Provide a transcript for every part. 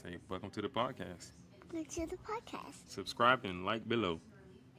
Say welcome to the podcast. Welcome to the podcast. Subscribe and like below.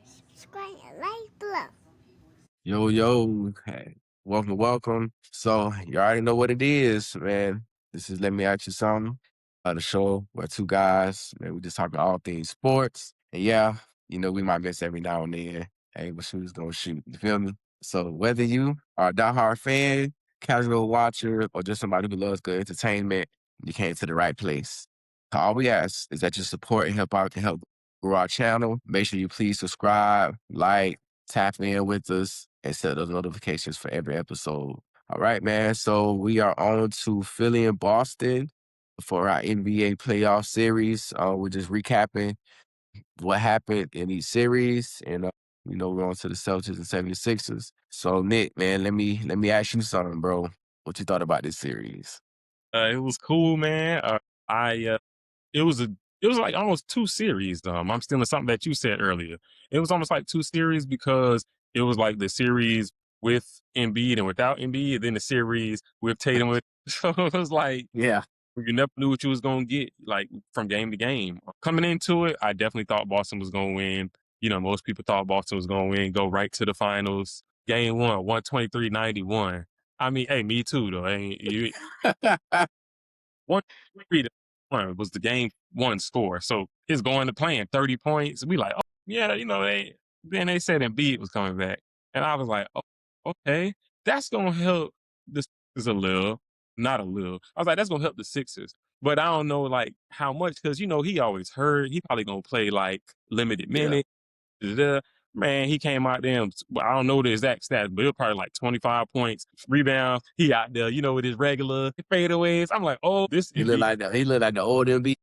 Subscribe and like below. Yo, hey, welcome. So you already know what it is, man. This is Let Me Ask You Something. The show where two guys, man, we just talking all things sports. And yeah, we might miss every now and then. Hey, but shoot's gonna shoot. You feel me? So whether you are a diehard fan, casual watcher, or just somebody who loves good entertainment, you came to the right place. So all we ask is that you support and help out to help grow our channel. Make sure you please subscribe, like, tap in with us and set those notifications for every episode. All right, man. So we are on to Philly and Boston for our NBA playoff series. We're just recapping what happened in each series. And we're on to the Celtics and 76ers. So Nick, man, let me ask you something, bro. What you thought about this series? It was cool, man. I it was a it was like almost two series. I'm stealing something that you said earlier. It was almost like two series because it was like the series with Embiid and without Embiid, and then the series with Tatum. So it was like Yeah. you never knew what you was gonna get, like from game to game. Coming into it, I definitely thought Boston was gonna win. Most people thought Boston was gonna win, go right to the finals. Game one, 123-91. I mean, hey, me too though. Hey, 1-3 was the game one score. So it's going to plan 30 points. We like, oh yeah, they said Embiid was coming back. And I was like, oh, okay, that's gonna help the Sixers a little. Not a little. I was like, that's gonna help the Sixers. But I don't know like how much, because he always hurt. He probably gonna play like limited Yeah. minutes. Da-da-da. Man, he came out there. I don't know the exact stats, but it was probably like 25 points, rebounds. He out there, with his regular fadeaways. I'm like, oh, this He looked like the old MB.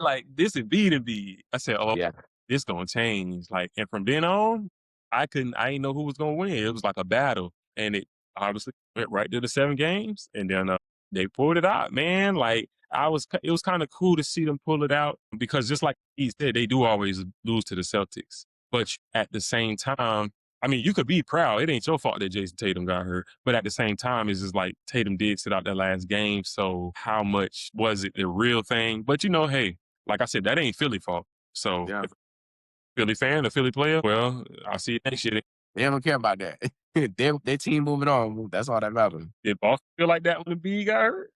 like this is Embiid. I said, oh, Yeah. this gonna change. Like, and from then on, I didn't know who was gonna win. It was like a battle, and it obviously went right to the 7 games, and then they pulled it out, man. Like it was kind of cool to see them pull it out because just like he said, they do always lose to the Celtics, but at the same time. I mean, you could be proud. It ain't your fault that Jason Tatum got hurt. But at the same time, it's just like Tatum did sit out that last game. So how much was it the real thing? But hey, like I said, that ain't Philly fault. So Yeah. if Philly fan, a Philly player, well, I'll see you next year. They don't care about that. their team moving on. That's all that matters. Did Boston feel like that when the B got hurt?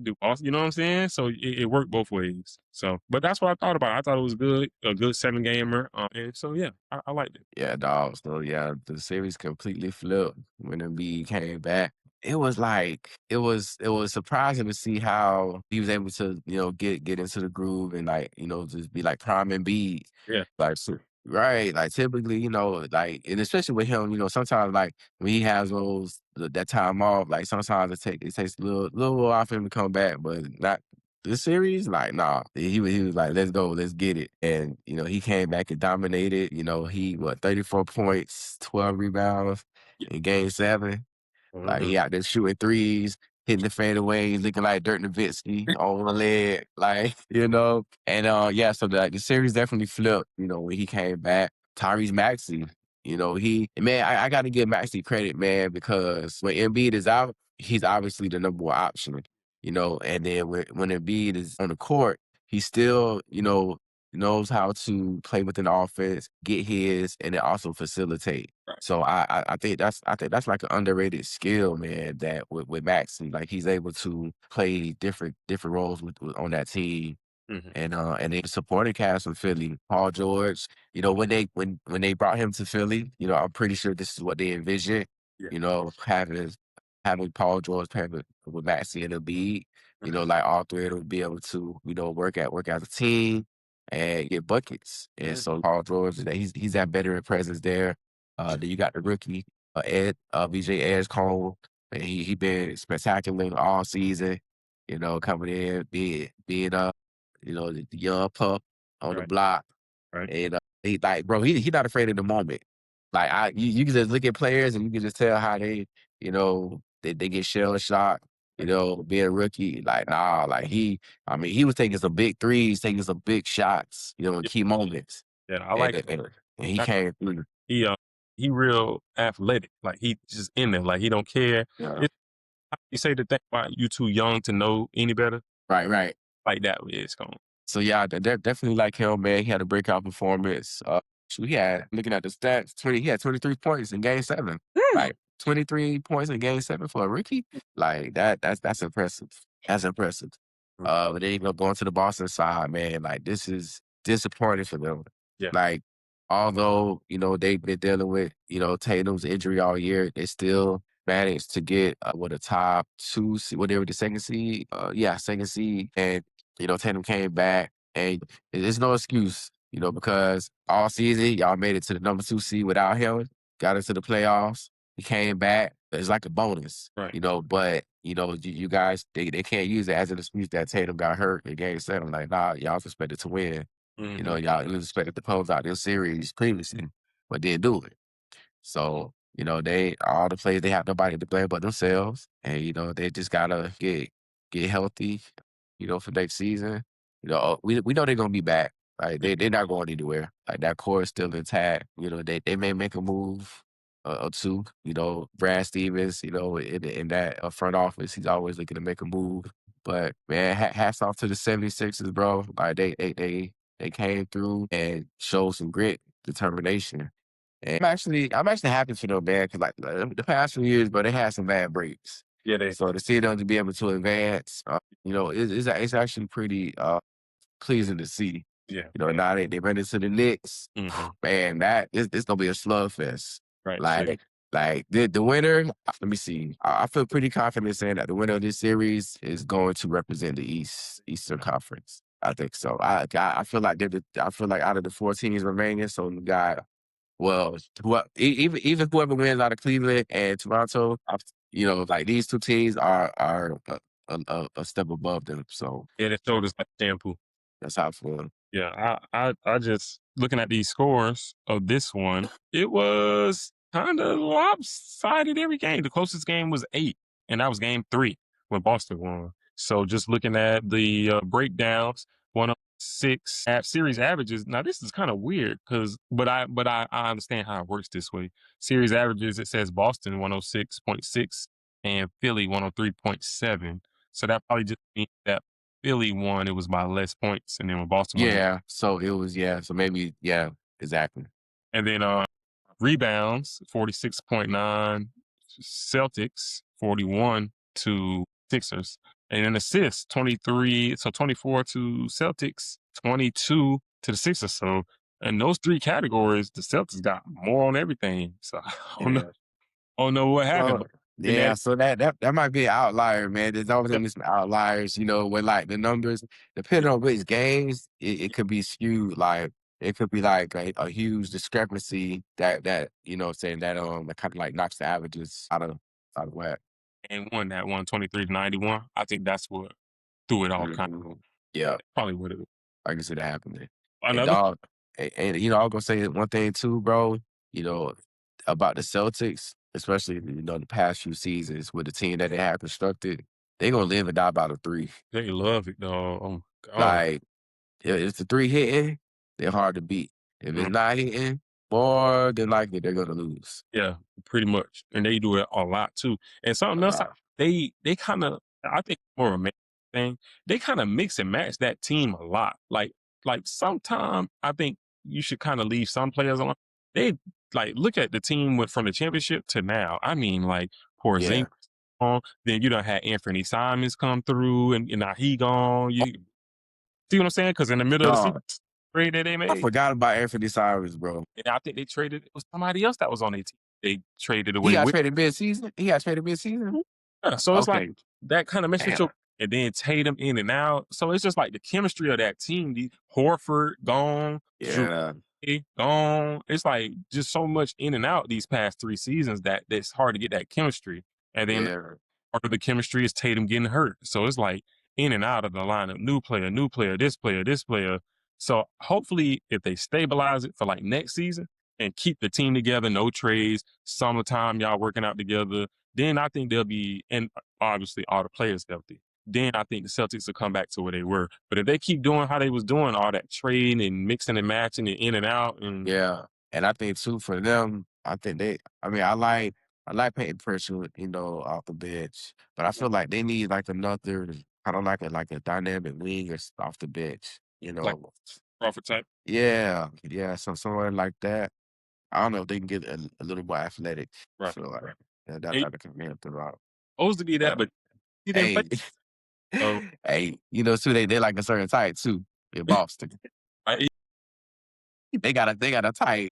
Do Boston, you know what I'm saying? So it worked both ways. So, but that's what I thought about it. I thought it was good, a good 7 gamer. And so, yeah, I liked it. Yeah, dog. So yeah, the series completely flipped when Embiid came back. It was like it was surprising to see how he was able to get into the groove and just be like prime Embiid. Yeah. Like right, like typically like and especially with him sometimes like when he has that time off like sometimes it takes a little while for him to come back, but not this series, like, nah, he was like, let's go, let's get it. And, he came back and dominated. He, 34 points, 12 rebounds in game 7. Like, he out there shooting threes, hitting the fadeaways, looking like Dirk Nowitzki on the leg, like, And, yeah, so the series definitely flipped, when he came back. Tyrese Maxey, man, I got to give Maxey credit, man, because when Embiid is out, he's obviously the number one option. And then when Embiid is on the court, he still, knows how to play within the offense, get his, and then also facilitate. Right. So I think that's like an underrated skill, man. That with Maxey, like he's able to play different roles on that team. Mm-hmm. And they supporting cast from Philly, Paul George. When they brought him to Philly, I'm pretty sure this is what they envisioned. Yeah. Having Paul George paired with Maxey and Embiid, like all three of them would be able to, work as a team and get buckets. And so Paul George, he's that veteran presence there. Then you got the rookie, VJ Edgecombe, and he been spectacular all season. Coming in, the young pup on the Right. block. Right. And he like, bro, he not afraid of the moment. Like you can just look at players and you can just tell how they get shell shocked, being a rookie. Like, nah, like he was taking some big threes, taking some big shots, in key moments. Yeah, I like it. And he came through. He real athletic. Like he just in there. Like he don't care. Yeah. You say the thing about you too young to know any better. Right. like that with his gone. So yeah, definitely like him, man. He had a breakout performance. So he had looking at the stats, he had 23 points in game 7. Mm. Like 23 points in game 7 for a rookie. Like that's impressive. That's impressive. But then going to the Boston side, man, like this is disappointing for them. Yeah. Like, although, they've been dealing with, Tatum's injury all year, they still managed to get with a top 2 seed, whatever the second seed. Yeah, second seed. And Tatum came back, and there's no excuse, because all season y'all made it to the number 2 seed without him, got into the playoffs. He came back. It's like a bonus, Right. but you guys they can't use it as an excuse that Tatum got hurt in game 7. Like, nah, y'all was expected to win. Y'all was expected to close out this series previously, but didn't do it. So, they all the players, they have nobody to blame but themselves. And, they just gotta get healthy, for next season. We know they're gonna be back. Like they're not going anywhere. Like that core is still intact. They may make a move or two. Brad Stevens, in that front office, he's always looking to make a move. But man, hats off to the 76ers, bro. Like they came through and showed some grit, determination. And I'm actually happy for them, man, because like the past few years, but they had some bad breaks. Yeah, they So to see them to be able to advance, it's actually pretty pleasing to see. yeah. Now they run into the Knicks, man, it's gonna be a slugfest. Right. Like the winner, let me see. I feel pretty confident saying that the winner of this series is going to represent the Eastern Conference. I think so. I feel like I feel like out of the 4 teams remaining, so we got even whoever wins out of Cleveland and Toronto, like these 2 teams are a step above them. So Yeah, their shoulders like shampoo. that's how I feel. Yeah, I just looking at these scores of this one, it was kind of lopsided every game. The closest game was 8, and that was game 3 when Boston won. So just looking at the breakdowns, 106 series averages. Now this is kind of weird but I understand how it works this way. Series averages, it says Boston 106.6 and Philly 103.7. So that probably just means that Philly won, it was by less points, and then when Boston won, Yeah. So it was, so maybe, exactly. and then rebounds 46.9 Celtics, 41 to Sixers, and then assists 23, so 24 to Celtics, 22 to the Sixers. So in those 3 categories, the Celtics got more on everything. So I don't know what happened. Well, But in that, so that might be an outlier, man. There's always gonna be some outliers, where like the numbers, depending on which games, it could be skewed. Like it could be like a huge discrepancy that saying that that kind of like knocks the averages out of whack. and won that 123 to 91. I think that's what threw it off. Kind of Yeah, probably what it was. I can see that happening. And Another dog, and I was gonna say one thing too, bro. You know about the Celtics, especially the past few seasons with the team that they have constructed, they gonna live and die by the 3. they love it, dog. Oh my god. Like if the 3 hitting, they're hard to beat. If Mhm. it's not hitting, more than likely they're gonna lose. Yeah, pretty much, and they do it a lot too. And something else, they kind of, I think more of a man thing. They kind of mix and match that team a lot. Like sometimes I think you should kind of leave some players on. They like look at the team went from the championship to now. I mean, like Yeah. Porzingis on, then you done had Anthony Simons come through, and now he gone. You see what I'm saying? Because in the middle of the season, Dog, trade that they I made, forgot about Anthony Cyrus, bro. and I think they traded it was somebody else that was on their team. They traded He away got with. traded mid-season. He got traded mid-season. Yeah, so it's like Okay. that kind of mess with Damn. your, and then Tatum in and out. So it's just like the chemistry of that team. The Horford gone, Drew Yeah. gone. It's like just so much in and out these past 3 seasons that it's hard to get that chemistry. And then Yeah. part of the chemistry is Tatum getting hurt. So it's like in and out of the lineup, new player, this player, this player. So hopefully if they stabilize it for like next season and keep the team together, no trades, summertime, y'all working out together, then I think they'll be, and obviously all the players healthy. Then I think the Celtics will come back to where they were. But if they keep doing how they was doing, all that trading and mixing and matching and in and out, and Yeah. And I think too for them, I think I like Peyton Pritchard, off the bench, but I feel like they need like another kinda like a dynamic wing or off the bench, you Like know? Crawford type. Yeah, yeah, somewhere like that. I don't know if they can get a little more athletic. I Right, feel like right. yeah, And that can help them out. supposed to be But that, but he didn't play. hey, So hey, you know, too, they like a certain type too in Boston. I They got a type.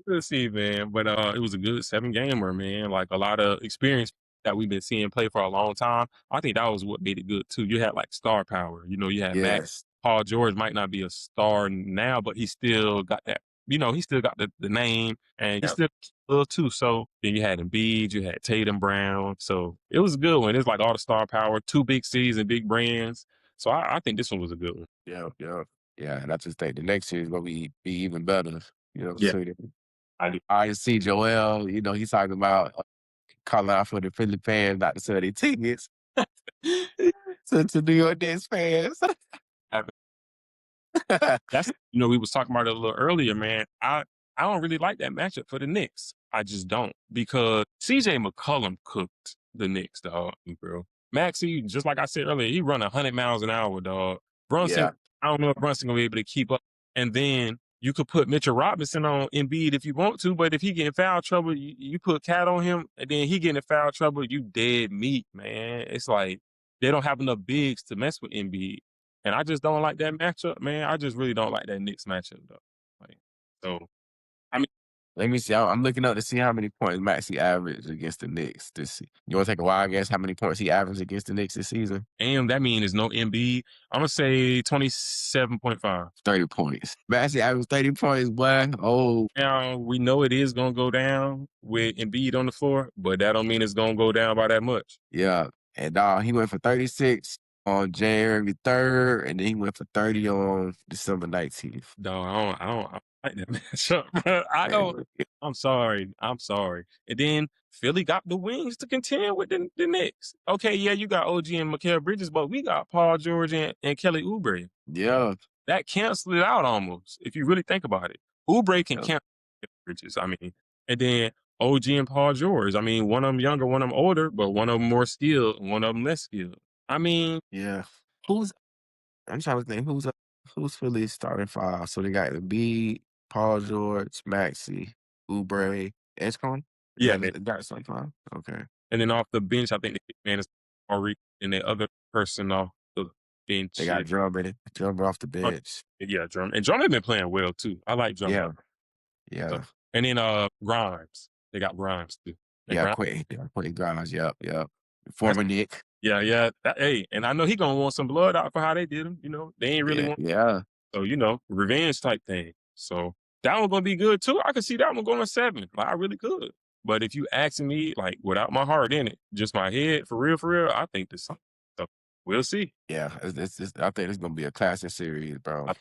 We'll see, man. But it was a good 7 gamer, man. Like a lot of experience that we've been seeing play for a long time. I think that was what made it good too. You had like star power. You know, you had Max. Yes. Paul George might not be a star now, but he still got that. You know, he still got the name, and he Yep. still little too. So then you had Embiid, you had Tatum Brown. So it was a good one. It's like all the star power, two big cities and big brands. So I think this one was a good one. Yep. Yep. Yeah, and I just think the next year is gonna be even better. You know, Yeah, so I do. I see Joel, you know, he's talking about calling out for the Philly fans not to sell their tickets to New York Knicks fans. That's we was talking about it a little earlier, man. I don't really like that matchup for the Knicks. I just don't because CJ McCollum cooked the Knicks, dog, bro. Maxie, just like I said earlier, he run 100 miles an hour, dog. Brunson, Yeah. I don't know if Brunson gonna be able to keep up. And then you could put Mitchell Robinson on Embiid if you want to, but if he get in foul trouble, you put Cat on him, and then he get in foul trouble, you dead meat, man. It's like they don't have enough bigs to mess with Embiid. And I just don't like that matchup, man. I just really don't like that Knicks matchup, though. Like, so I mean, Let me see. I'm looking up to see how many points Maxey averaged against the Knicks this season. You want to take a wild guess how many points he averaged against the Knicks this season? and that means there's no MB. I'm gonna say 27.5. 30 points. Maxey averaged 30 points, boy. Oh, Now we know it is gonna go down with Embiid on the floor, but that don't mean it's gonna go down by that much. yeah. And he went for 36 on January 3rd, and then he went for 30 on December 19th. Dog, I don't like that matchup, bro. I don't. Man, I'm sorry. I'm sorry. And then Philly got the wings to contend with the Knicks. Okay, yeah, you got OG and Mikal Bridges, but we got Paul George and Kelly Oubre. yeah. That canceled it out almost, if you really think about it. Oubre can Yeah. cancel Bridges, I mean. And then OG and Paul George. I mean, one of them younger, one of them older, but one of them more skilled, and one of them less skilled. I mean, Yeah. Who's I'm trying to think who's Philly's starting five. So they got Embiid, Paul George, Maxey, Oubre, Edgecombe. Is yeah. that got starting five? Okay. And then off the bench, I think the man is Ari, and the other person off the They bench. got Drummond off the Uh, bench. yeah, Drum. And Drum has been playing well too. I like Drum. Yeah, So, yeah, and then Grimes. They got Grimes too. And yeah. Grimes, Quentin Grimes. Yep, yep. that's Former Nick. yeah. Hey, and I know he gonna want some blood out for how they did him. They ain't really Yeah, want yeah, so revenge type thing. So that one gonna be good too. I could see that one going 7. Like I really could. But if you asking me, like without my heart in it, just my head, for real, I think this. So we'll see. yeah. I think it's gonna be a classic series, bro. I,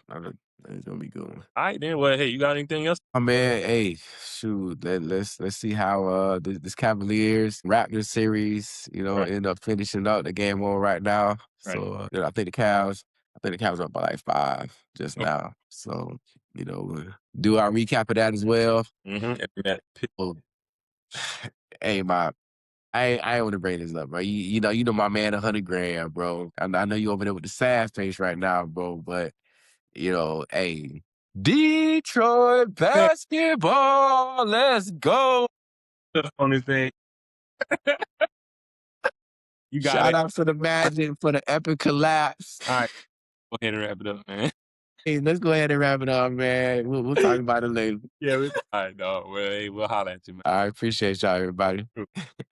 It's gonna be good. all right, then. Well, hey, you got anything else? Oh man, hey, shoot, let's see how this Cavaliers Raptors series, Right, end up finishing up the game on right now. right. So I think the Cavs are up by like 5 just Okay. now. So, we'll do our recap of that as well. Well, hey, I ain't want to bring this up, bro. You know my man 100 grand, bro. I know you over there with the sad face right now, bro, but hey, Detroit basketball, let's go. On this thing, you got Shout it. out to the Magic for the epic collapse. All right, go ahead and wrap it up, man. Hey, let's go ahead and wrap it up, man. We'll talk about it later. Yeah, all right, dog. Well, hey, we'll holler at you, man. I appreciate y'all, everybody.